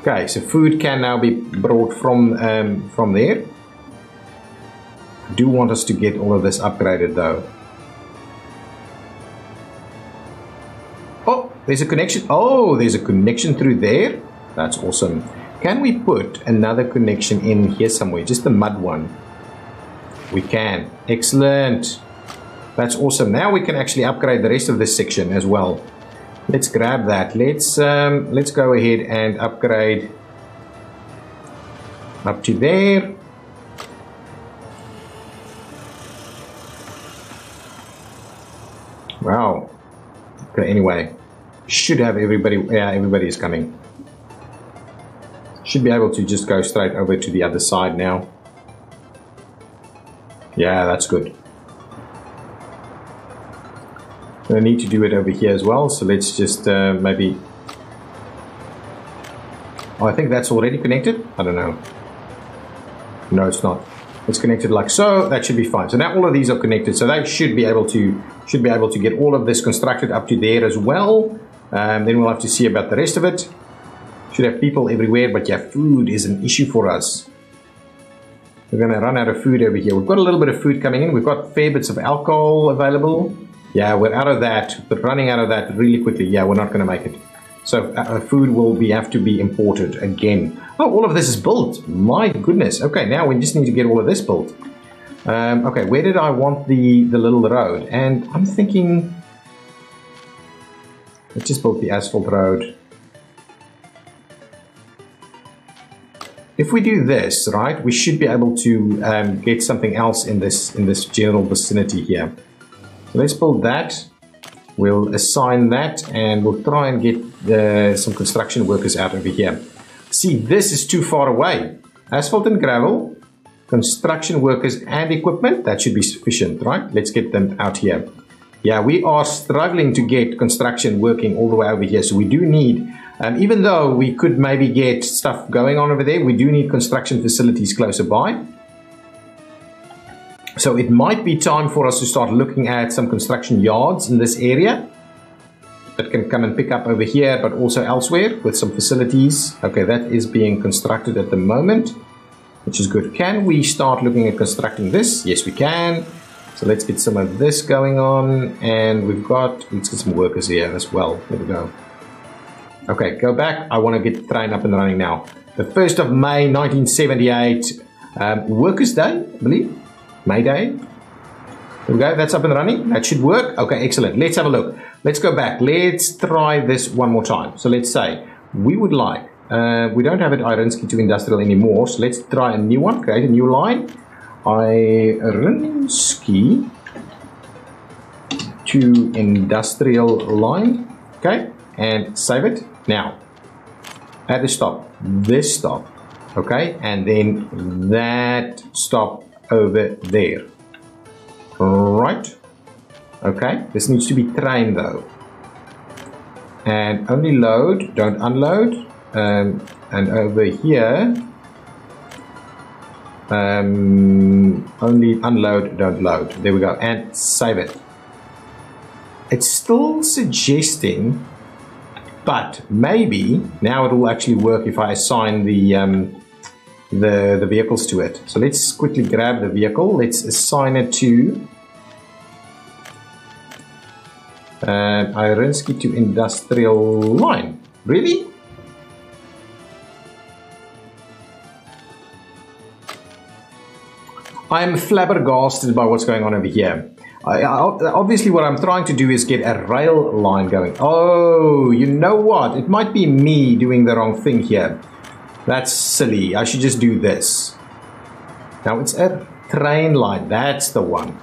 Okay, so food can now be brought from there. I do want us to get all of this upgraded though. Oh, there's a connection. Oh, there's a connection through there. That's awesome. Can we put another connection in here somewhere? Just the mud one. We can. Excellent. That's awesome. Now we can actually upgrade the rest of this section as well. Let's grab that. Let's go ahead and upgrade up to there. Wow. Okay, anyway. Should have everybody... Yeah, everybody is coming. Should be able to just go straight over to the other side now. Yeah, that's good. I need to do it over here as well, so let's just maybe... Oh, I think that's already connected. I don't know. No, it's not. It's connected like so. That should be fine. So now all of these are connected, so they should be able to get all of this constructed up to there as well. Then we'll have to see about the rest of it. Should have people everywhere, but yeah, food is an issue for us. We're going to run out of food over here. We've got a little bit of food coming in. We've got fair bits of alcohol available. Yeah, we're out of that, but running out of that really quickly. Yeah, we're not going to make it. So food will have to be imported again. Oh, all of this is built. My goodness. Okay, now we just need to get all of this built. Okay, where did I want the little road? And I'm thinking, let's just build the asphalt road. If we do this, right, we should be able to get something else in this general vicinity here. So let's build that. We'll assign that, and we'll try and get some construction workers out over here. See, this is too far away. Asphalt and gravel, construction workers and equipment, that should be sufficient, right? Let's get them out here. Yeah, we are struggling to get construction working all the way over here, so we do need, even though we could maybe get stuff going on over there, we do need construction facilities closer by. So it might be time for us to start looking at some construction yards in this area that can come and pick up over here, but also elsewhere with some facilities. Okay, that is being constructed at the moment, which is good. Can we start looking at constructing this? Yes, we can. So let's get some of this going on, and let's get some workers here as well. There we go. Okay, go back. I want to get the train up and running now. The 1st of May 1978, Workers' Day, I believe. May Day. There we go. That's up and running. That should work. Okay, excellent. Let's have a look. Let's go back. Let's try this one more time. So let's say we would like, we don't have it Irinsky to industrial anymore. So let's try a new one. Create a new line. Irinsky to industrial line. Okay, and save it. Now, add a stop. This stop. Okay, and then that stop over there. Right. Okay, this needs to be trained though. And only load, don't unload. And over here, only unload, don't load. There we go. And save it. It's still suggesting, but maybe now it will actually work if I assign the vehicles to it. So let's quickly grab the vehicle. Let's assign it to Irinsky to industrial line. Really? I'm flabbergasted by what's going on over here. Obviously what I'm trying to do is get a rail line going. Oh, you know what? It might be me doing the wrong thing here. That's silly. I should just do this. Now it's a train line. That's the one.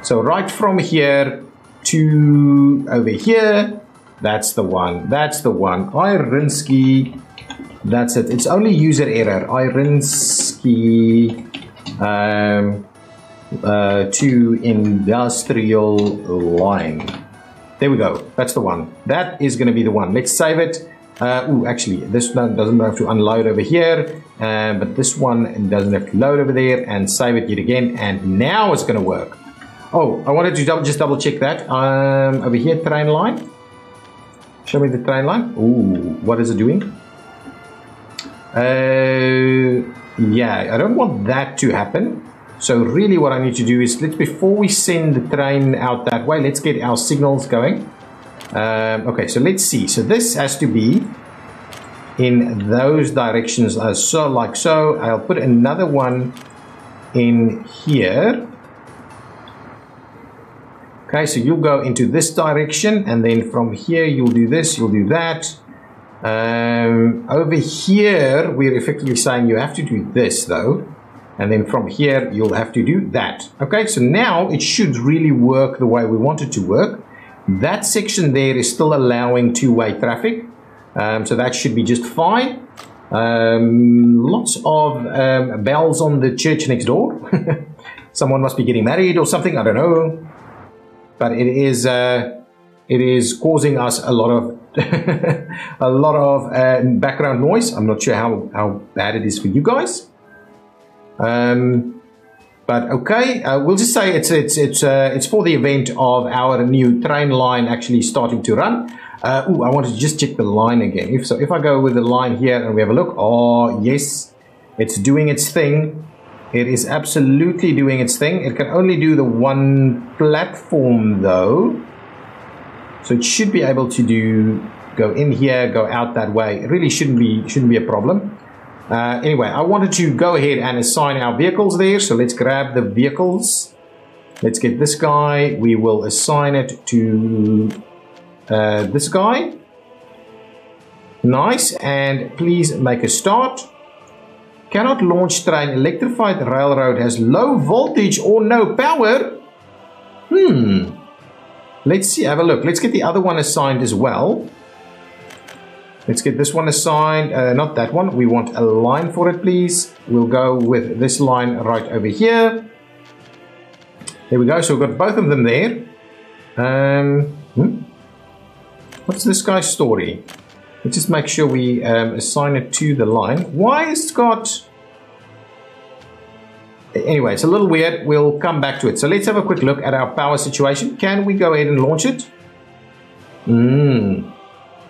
So right from here to over here. That's the one. That's the one. Irinsky. That's it. It's only user error. Irinsky to industrial line. There we go. That's the one. That is going to be the one. Let's save it. Actually, this one doesn't have to unload over here, but this one doesn't have to load over there, and save it yet again, and now it's going to work. Oh, I wanted to just double check that. Over here, train line. Show me the train line. Ooh, what is it doing? Yeah, I don't want that to happen. So really what I need to do is, before we send the train out that way, let's get our signals going. Okay, so let's see. So this has to be in those directions, so like so. I'll put another one in here. Okay, so you'll go into this direction, and then from here you'll do this, you'll do that. Over here we're effectively saying you have to do this though, and then from here you'll have to do that. Okay, so now it should really work the way we want it to work. That section there is still allowing two-way traffic, so that should be just fine. Lots of bells on the church next door. Someone must be getting married or something, I don't know. But it is it is causing us a lot of a lot of background noise. I'm not sure how bad it is for you guys. But okay, we'll just say it's for the event of our new train line actually starting to run. I wanted to just check the line again. If I go with the line here and we have a look, oh yes, it's doing its thing. It is absolutely doing its thing. It can only do the one platform though, so it should be able to go in here, go out that way. It really shouldn't be a problem. Anyway, I wanted to go ahead and assign our vehicles there, so let's grab the vehicles. Let's get this guy. We will assign it to this guy. Nice, and please make a start. Cannot launch train. Electrified railroad has low voltage or no power. Let's see, have a look. Let's get the other one assigned as well. Let's get this one assigned, not that one. We want a line for it, please. We'll go with this line right over here. There we go, so we've got both of them there. What's this guy's story? Let's just make sure we assign it to the line. Why is it got... Anyway, it's a little weird. We'll come back to it. So let's have a quick look at our power situation. Can we go ahead and launch it?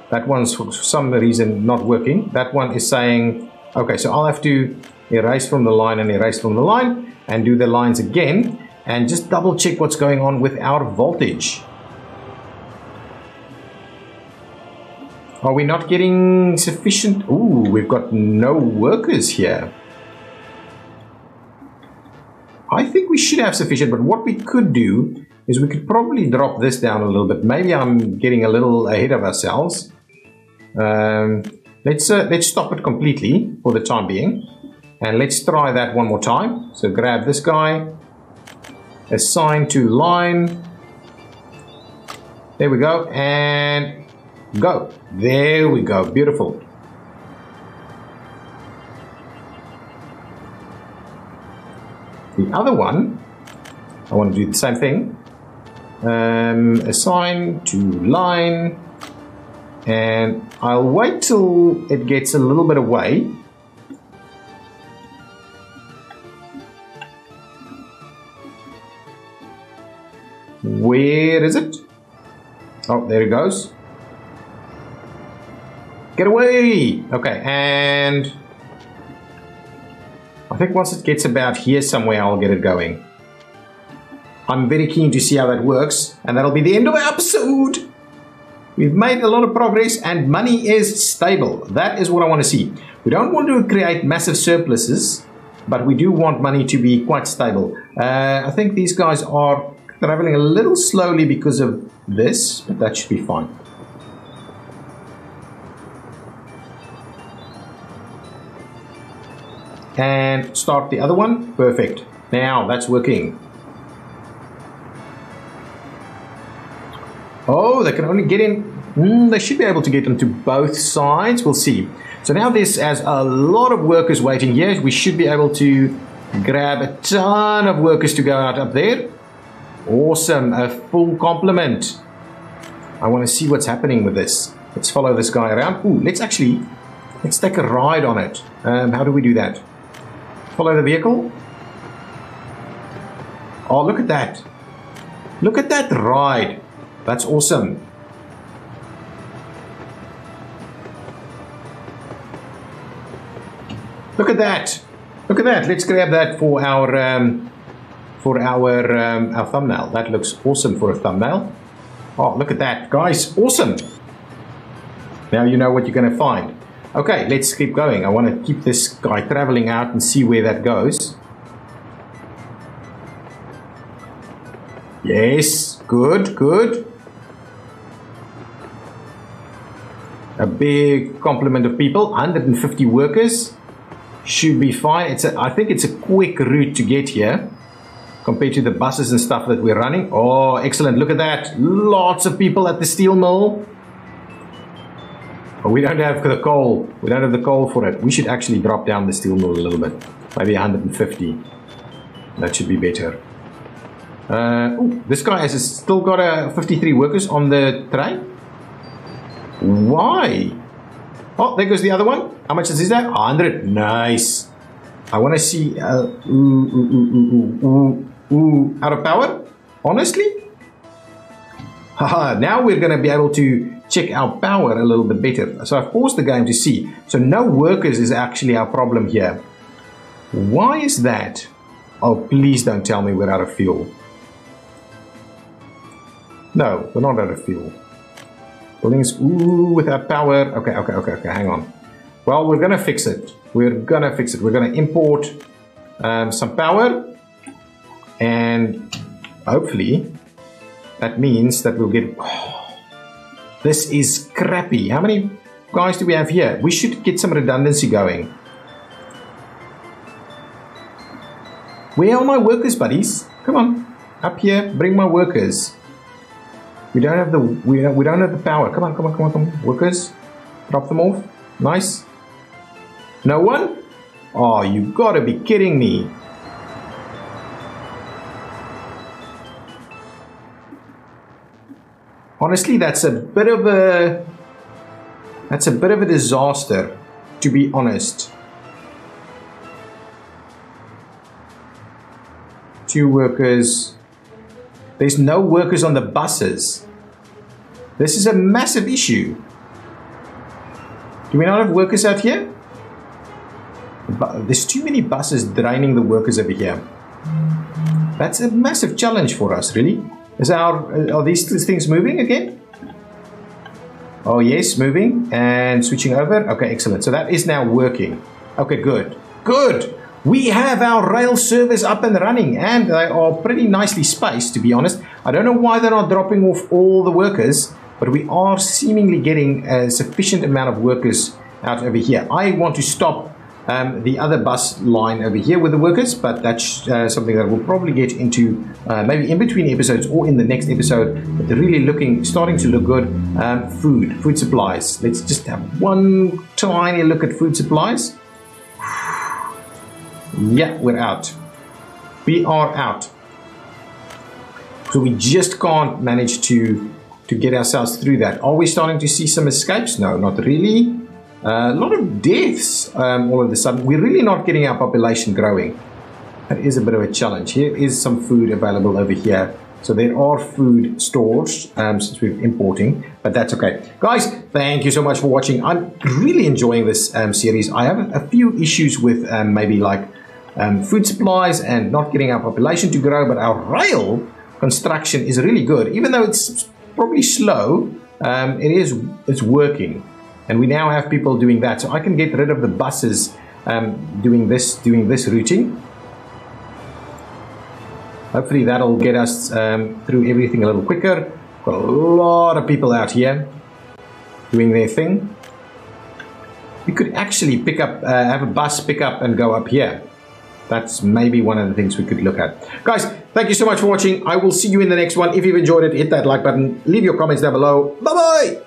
That one's for some reason not working. That one is saying, okay, so I'll have to erase from the line and erase from the line and do the lines again and just double check what's going on with our voltage. Are we not getting sufficient? Ooh, we've got no workers here. I think we should have sufficient, but what we could do is we could probably drop this down a little bit. Maybe I'm getting a little ahead of ourselves. Let's stop it completely for the time being, and let's try that one more time. So grab this guy, assign to line. There we go, and go. There we go. Beautiful. The other one, I want to do the same thing. Assign to line, and I'll wait till it gets a little bit away. Where is it? Oh, there it goes. Get away! Okay, and I think once it gets about here somewhere, I'll get it going. I'm very keen to see how that works, and that'll be the end of our episode. We've made a lot of progress, and money is stable. That is what I want to see. We don't want to create massive surpluses, but we do want money to be quite stable. I think these guys are traveling a little slowly because of this, but that should be fine. And start the other one. Perfect. Now that's working. Oh, they can only get in. They should be able to get into both sides. We'll see. So now this has a lot of workers waiting here. We should be able to grab a ton of workers to go out up there. Awesome. A full complement. I want to see what's happening with this. Let's follow this guy around. Ooh, let's take a ride on it. How do we do that? Follow the vehicle. Oh, look at that. Look at that ride. That's awesome. Look at that. Look at that. Let's grab that for our thumbnail. That looks awesome for a thumbnail. Oh, look at that, guys. Awesome. Now you know what you're going to find. Okay, let's keep going. I want to keep this guy traveling out and see where that goes. Yes, good, good. A big complement of people, 150 workers. Should be fine. I think it's a quick route to get here compared to the buses and stuff that we're running. Oh, excellent. Look at that. Lots of people at the steel mill. We don't have the coal. We don't have the coal for it. We should actually drop down the steel mill a little bit. Maybe 150. That should be better. This guy has still got 53 workers on the train. Why? Oh, there goes the other one. How much is that? 100. Nice. I want to see. Out of power? Honestly? Haha, now we're going to be able to check our power a little bit better. So I've paused the game to see. So no workers is actually our problem here. Why is that? Oh, please don't tell me we're out of fuel. No, we're not out of fuel. Buildings, without power. Okay, hang on. Well, we're going to fix it. We're going to fix it. We're going to import some power. And hopefully, that means that we'll get... Oh, this is crappy. How many guys do we have here? We should get some redundancy going. Where are my workers, buddies? Come on. Up here, bring my workers. We don't have the power. Come on. Workers, drop them off. Nice. No one? Oh, you gotta be kidding me. Honestly, that's a bit of a disaster, to be honest. 2 workers. There's no workers on the buses. This is a massive issue. Do we not have workers out here? There's too many buses draining the workers over here. That's a massive challenge for us, really. Are these things moving again? Oh yes, moving and switching over. Okay, excellent. So that is now working. Okay, good. Good. We have our rail service up and running, and they are pretty nicely spaced, to be honest. I don't know why they're not dropping off all the workers, but we are seemingly getting a sufficient amount of workers out over here. I want to stop the other bus line over here with the workers, but that's something that we'll probably get into maybe in between episodes or in the next episode. But they're really starting to look good. Food supplies. Let's just have one tiny look at food supplies. Yeah, we're out. We are out. So we just can't manage to get ourselves through that. Are we starting to see some escapes? No, not really. A lot of deaths all of a sudden. We're really not getting our population growing. That is a bit of a challenge. Here is some food available over here. So there are food stores since we're importing, but that's okay. Guys, thank you so much for watching. I'm really enjoying this series. I have a few issues with maybe like food supplies and not getting our population to grow, but our rail construction is really good. Even though it's probably slow, it's working. And we now have people doing that. So I can get rid of the buses doing this routing. Hopefully that'll get us through everything a little quicker. Got a lot of people out here doing their thing. We could actually pick up, have a bus pick up and go up here. That's maybe one of the things we could look at. Guys, thank you so much for watching. I will see you in the next one. If you've enjoyed it, hit that like button. Leave your comments down below. Bye-bye!